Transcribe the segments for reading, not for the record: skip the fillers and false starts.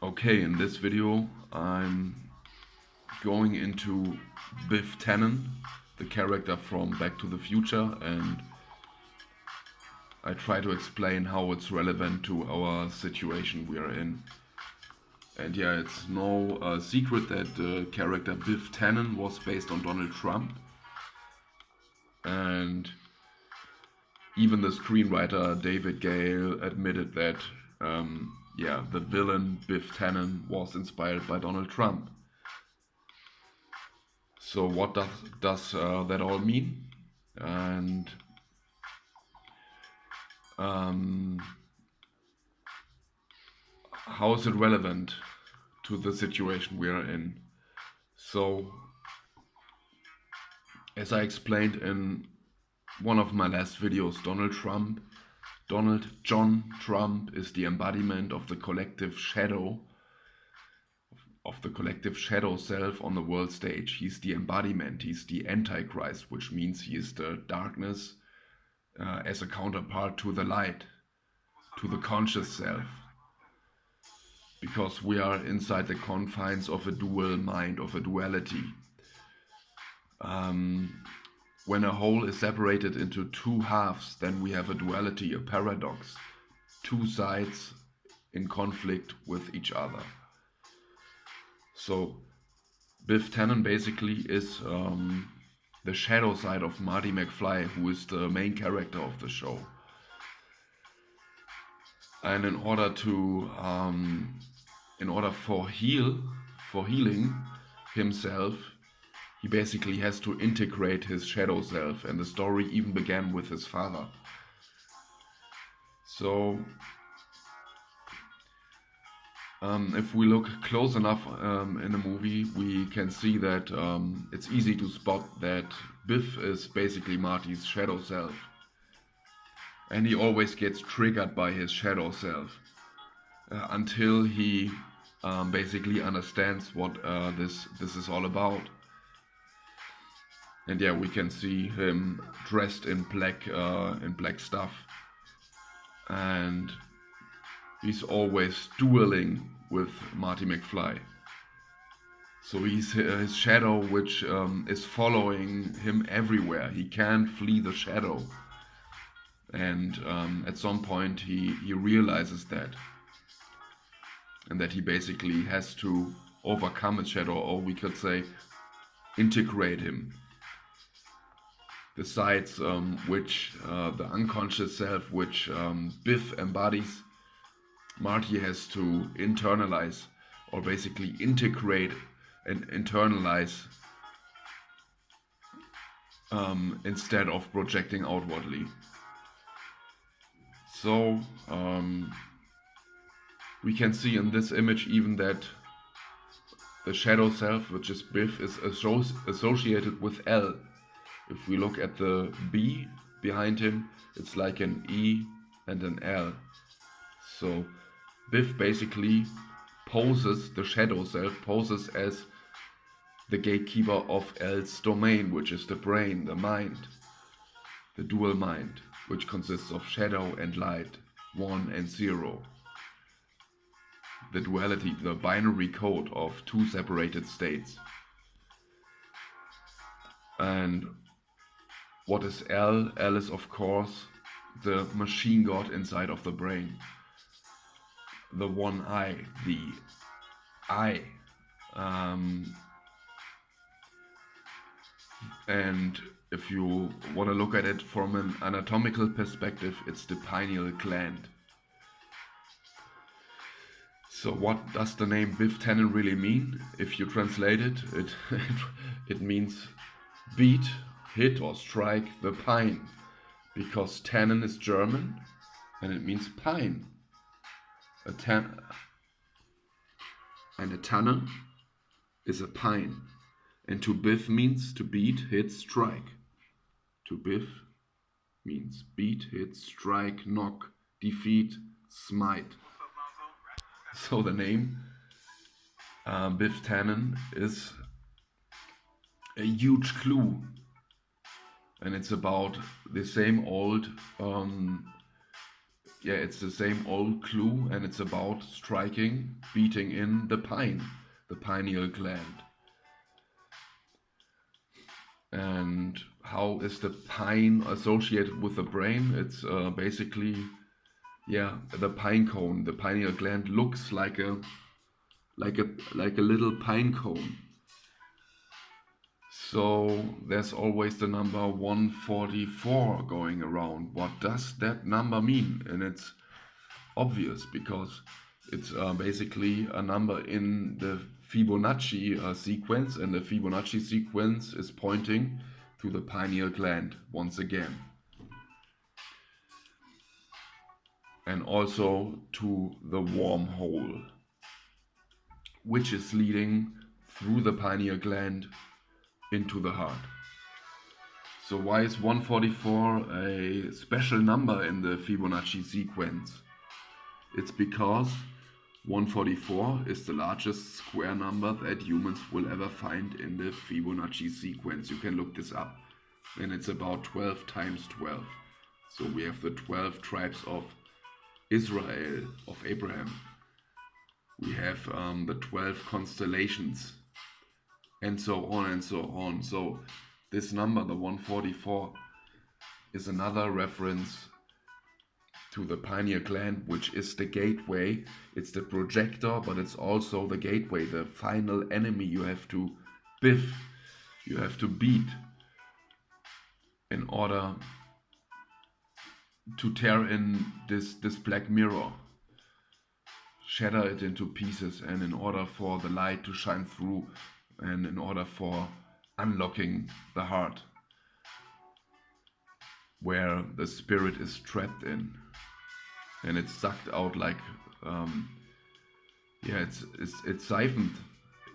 Okay, in this video I'm going into Biff Tannen, the character from Back to the Future, and I try to explain how it's relevant to our situation we are in. And yeah, it's no secret that the character Biff Tannen was based on Donald Trump, and even the screenwriter David Gale admitted that yeah, the villain Biff Tannen was inspired by Donald Trump. So what does that all mean? And um, how is it relevant to the situation we are in? So, as I explained in one of my last videos, Donald John Trump is the embodiment of the collective shadow self on the world stage. He's the embodiment, he's the antichrist, which means he is the darkness as a counterpart to the light, to the conscious self. Because we are inside the confines of a dual mind, of a duality. When a whole is separated into two halves, then we have a duality, a paradox. Two sides in conflict with each other. So Biff Tannen basically is the shadow side of Marty McFly, who is the main character of the show. And in order for healing himself, he basically has to integrate his shadow self, and the story even began with his father. So if we look close enough in the movie, we can see that it's easy to spot that Biff is basically Marty's shadow self. And he always gets triggered by his shadow self until he basically understands what this is all about. And yeah, we can see him dressed in black stuff, and he's always dueling with Marty McFly. So he's his shadow, which is following him everywhere. He can't flee the shadow. And at some point he realizes that. And that he basically has to overcome his shadow, or we could say integrate him. The sides which the unconscious self, which Biff embodies, Marty has to internalize, or basically integrate and internalize instead of projecting outwardly. So we can see in this image even that the shadow self, which is Biff, is associated with L. If we look at the B behind him, it's like an E and an L. So Biff basically poses, the shadow self poses as the gatekeeper of L's domain, which is the brain, the mind, the dual mind, which consists of shadow and light, 1 and 0. The duality, the binary code of two separated states. And what is L? L is, of course, the machine god inside of the brain. The one eye, the eye. And if you want to look at it from an anatomical perspective, it's the pineal gland. So what does the name Biff Tannen really mean? If you translate it, it means beat, hit or strike the pine, because Tannen is German and it means pine. And a Tanne is a pine. And to biff means to beat, hit, strike. To biff means beat, hit, strike, knock, defeat, smite. So the name Biff Tannen is a huge clue, and it's about the same old yeah, it's the same old clue, and it's about beating in the pineal gland. And how is the pine associated with the brain? It's basically, yeah, the pine cone. The pineal gland looks like a little pine cone. So there's always the number 144 going around. What does that number mean? And it's obvious because it's basically a number in the Fibonacci sequence, and the Fibonacci sequence is pointing to the pineal gland once again. And also to the wormhole, which is leading through the pineal gland into the heart. So why is 144 a special number in the Fibonacci sequence? It's because 144 is the largest square number that humans will ever find in the Fibonacci sequence. You can look this up. And it's about 12 times 12. So we have the 12 tribes of Israel, of Abraham. We have the 12 constellations, and so on and so on. So this number, the 144, is another reference to the pineal gland, which is the gateway. It's the projector, but it's also the gateway, the final enemy you have to biff, you have to beat in order to tear in this black mirror, shatter it into pieces, and in order for the light to shine through, and in order for unlocking the heart, where the spirit is trapped in, and it's sucked out like, it's siphoned.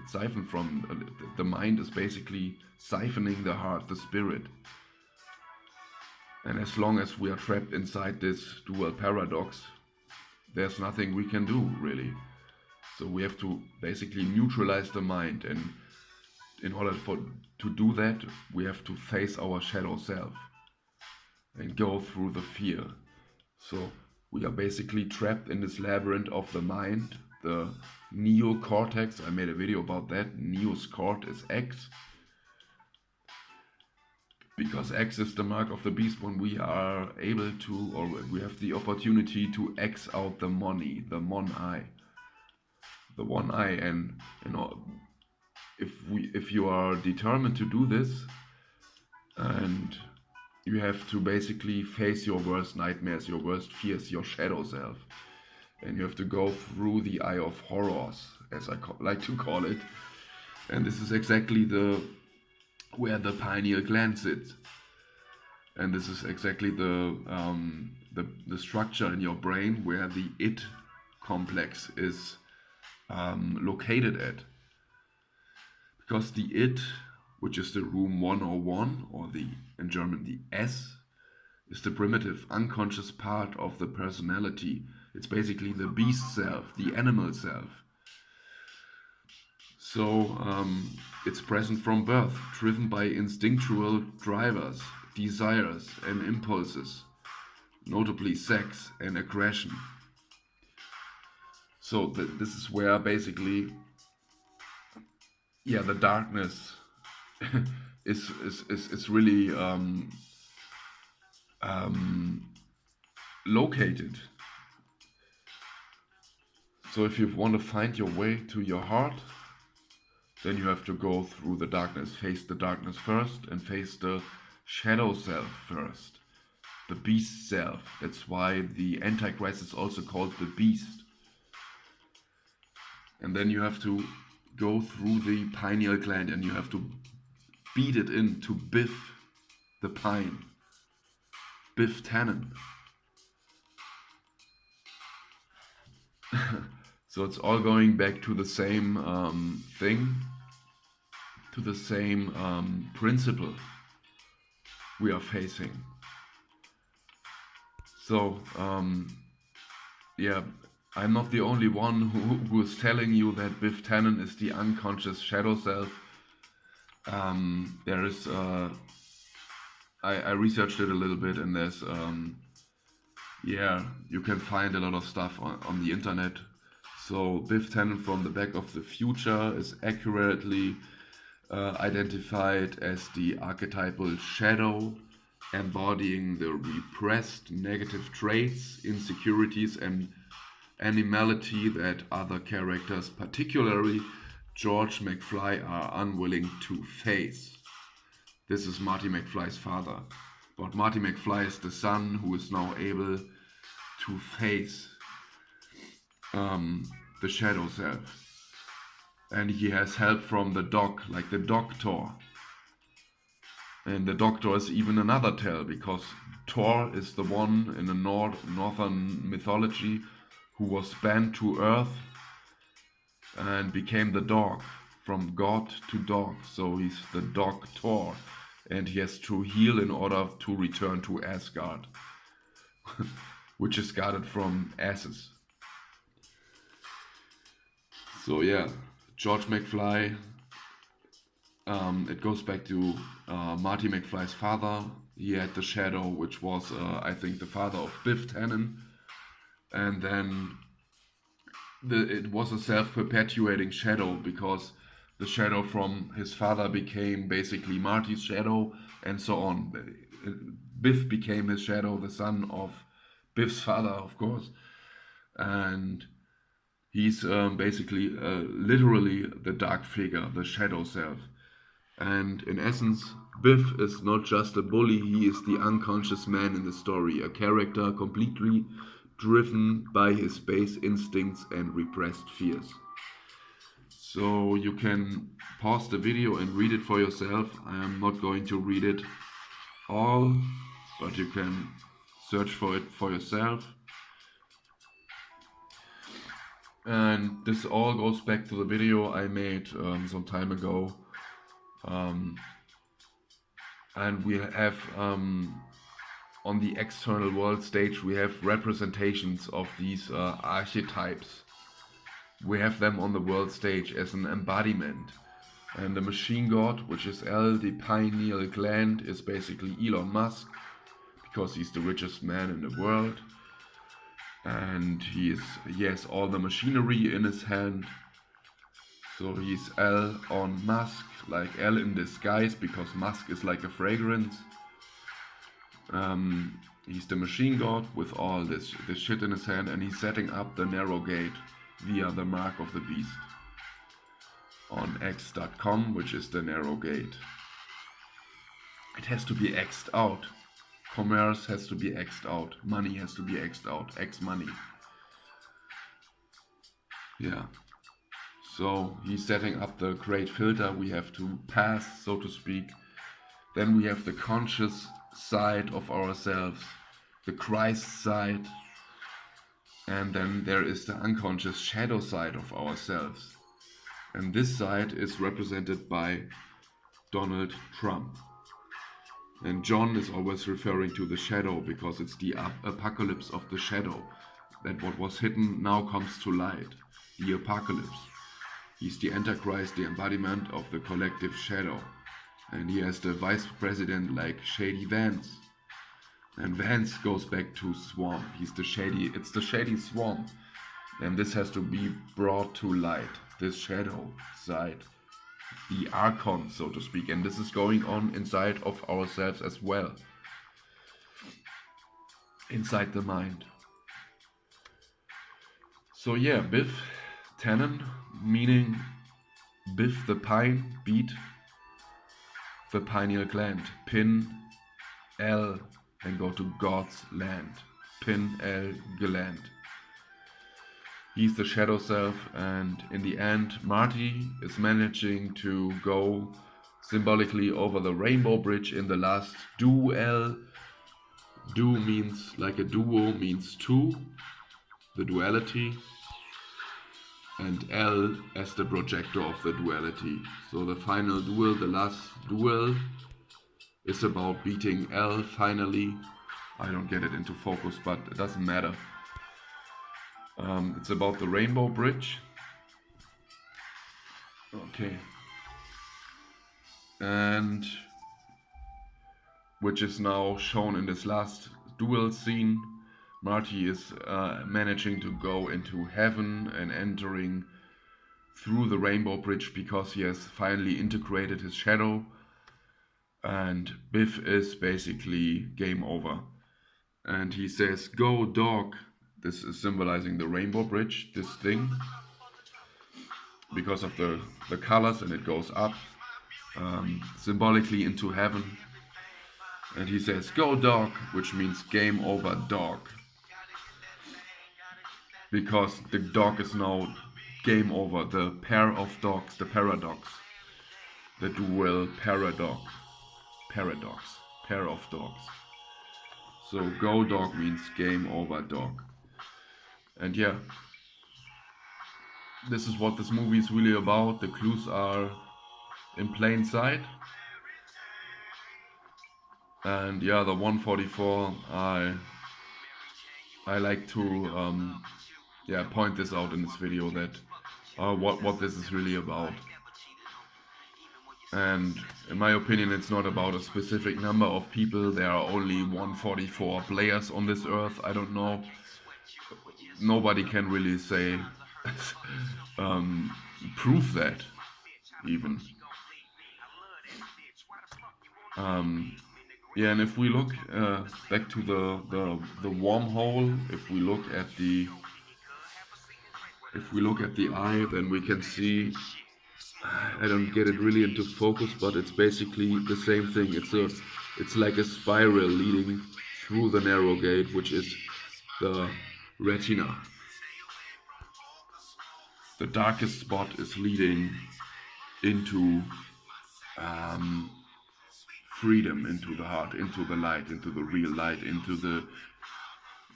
It's siphoned from the mind is basically siphoning the heart, the spirit. And as long as we are trapped inside this dual paradox, there's nothing we can do, really. So we have to basically neutralize the mind, and in order to do that, we have to face our shadow self and go through the fear. So we are basically trapped in this labyrinth of the mind, the neocortex. I made a video about that. Neoscort is X, because X is the mark of the beast when we are able to, or we have the opportunity to X out the money, the one eye. And you know, if you are determined to do this, and you have to basically face your worst nightmares, your worst fears, your shadow self, and you have to go through the eye of horrors, as I like to call it. And this is exactly where the pineal gland sits, and this is exactly the structure in your brain where the id complex is located at. Because the id, which is the room 101, or in German the S, is the primitive unconscious part of the personality. It's basically the beast self, the animal self. So it's present from birth, driven by instinctual drivers, desires and impulses, notably sex and aggression. So this is where basically, the darkness is really located. So if you want to find your way to your heart, then you have to go through the darkness, face the darkness first, and face the shadow self first, the beast self. That's why the Antichrist is also called the beast. And then you have to go through the pineal gland, and you have to beat it in to Biff the pine, Biff Tannen. So it's all going back to the same thing, to the same principle we are facing. So I'm not the only one who is telling you that Biff Tannen is the unconscious shadow self. There is I researched it a little bit, and there's yeah, you can find a lot of stuff on the internet. So Biff Tannen from the Back of the Future is accurately identified as the archetypal shadow, embodying the repressed negative traits, insecurities, and animality that other characters, particularly George McFly, are unwilling to face. This is Marty McFly's father. But Marty McFly is the son who is now able to face the shadow self. And he has help from the doc, like the doctor. And the doctor is even another tale, because Thor is the one in the northern mythology who was banned to Earth and became the dog, from god to dog. So he's the doctor, and he has to heal in order to return to Asgard, which is guarded from asses. So yeah, George McFly. It goes back to Marty McFly's father. He had the shadow, which was, I think, the father of Biff Tannen. And then it was a self-perpetuating shadow, because the shadow from his father became basically Marty's shadow, and so on. Biff became his shadow, the son of Biff's father, of course. And he's basically, literally the dark figure, the shadow self. And in essence, Biff is not just a bully, he is the unconscious man in the story, a character completely driven by his base instincts and repressed fears. So you can pause the video and read it for yourself. I am not going to read it all, but you can search for it for yourself. And this all goes back to the video I made some time ago. And we have on the external world stage, we have representations of these archetypes. We have them on the world stage as an embodiment. And the machine god, which is L, the pineal gland, is basically Elon Musk, because he's the richest man in the world. And he has all the machinery in his hand. So he's L on Musk, like L in disguise, because Musk is like a fragrance. He's the machine god with all this shit in his hand, and he's setting up the narrow gate via the mark of the beast on X.com, which is the narrow gate. It has to be X'd out. Commerce has to be X'd out. Money has to be X'd out. X money. Yeah. So he's setting up the great filter we have to pass, so to speak. Then we have the conscious side of ourselves, the Christ side, and then there is the unconscious shadow side of ourselves. And this side is represented by Donald Trump. And John is always referring to the shadow, because it's the apocalypse of the shadow, that what was hidden now comes to light, the apocalypse. He's the Antichrist, the embodiment of the collective shadow. And he has the vice president like Shady Vance. And Vance goes back to Swamp. It's the shady Swamp. And this has to be brought to light, this shadow side. The Archon, so to speak. And this is going on inside of ourselves as well. Inside the mind. So yeah, Biff Tannen, meaning Biff the pine, beat the pineal gland, pin L, and go to God's land, pin L gland. He's the shadow self, and in the end Marty is managing to go symbolically over the rainbow bridge in the last duel. Du means like a duo, means two, the duality, and L as the projector of the duality. So the final duel, the last duel, is about beating L finally. I don't get it into focus, but it doesn't matter. It's about the rainbow bridge. Okay. And which is now shown in this last duel scene. Marty is managing to go into heaven and entering through the rainbow bridge because he has finally integrated his shadow, and Biff is basically game over. And he says, "Go, dog." This is symbolizing the rainbow bridge, this thing, because of the colors, and it goes up symbolically into heaven. And he says, "Go, dog," which means game over, dog. Because the dog is now game over. The pair of dogs, the paradox. The dual paradox. Pair of dogs. So go, dog means game over, dog. And yeah, this is what this movie is really about. The clues are in plain sight. And yeah, the 144, I like to point this out in this video, that what this is really about. And in my opinion, it's not about a specific number of people. There are only 144 players on this earth. I don't know. Nobody can really say prove that even. Yeah, and if we look back to the wormhole, if we look at the eye, then we can see. I don't get it really into focus, but it's basically the same thing. It's like a spiral leading through the narrow gate, which is the retina. The darkest spot is leading into freedom, into the heart, into the light, into the real light, into the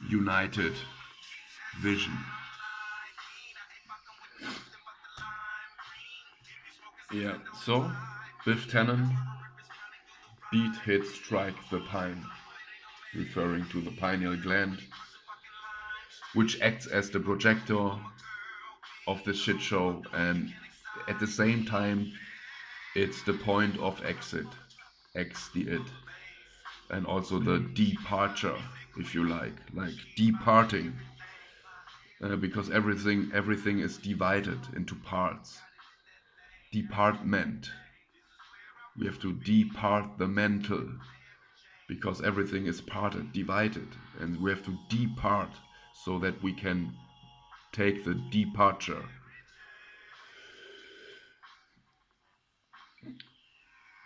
united vision. Yeah, so Biff Tannen, beat, hit, strike the pine, referring to the pineal gland, which acts as the projector of this shit show, and at the same time it's the point of exit, X the it, and also the departure, if you like departing, because everything is divided into parts. Department. We have to depart the mental, because everything is parted, divided, and we have to depart so that we can take the departure.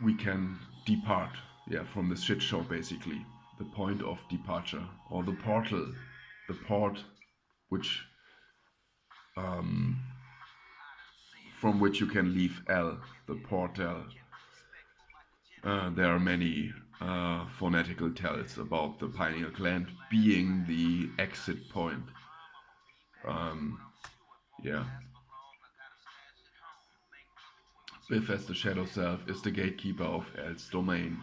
We can depart, from this shit show, basically. The point of departure, or the portal, the port, which from which you can leave L, the portal. There are many phonetical tells about the pineal gland being the exit point. Biff, as the shadow self, is the gatekeeper of L's domain.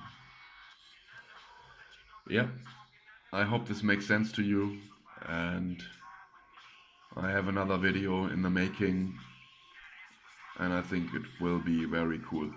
Yeah, I hope this makes sense to you, and I have another video in the making, and I think it will be very cool.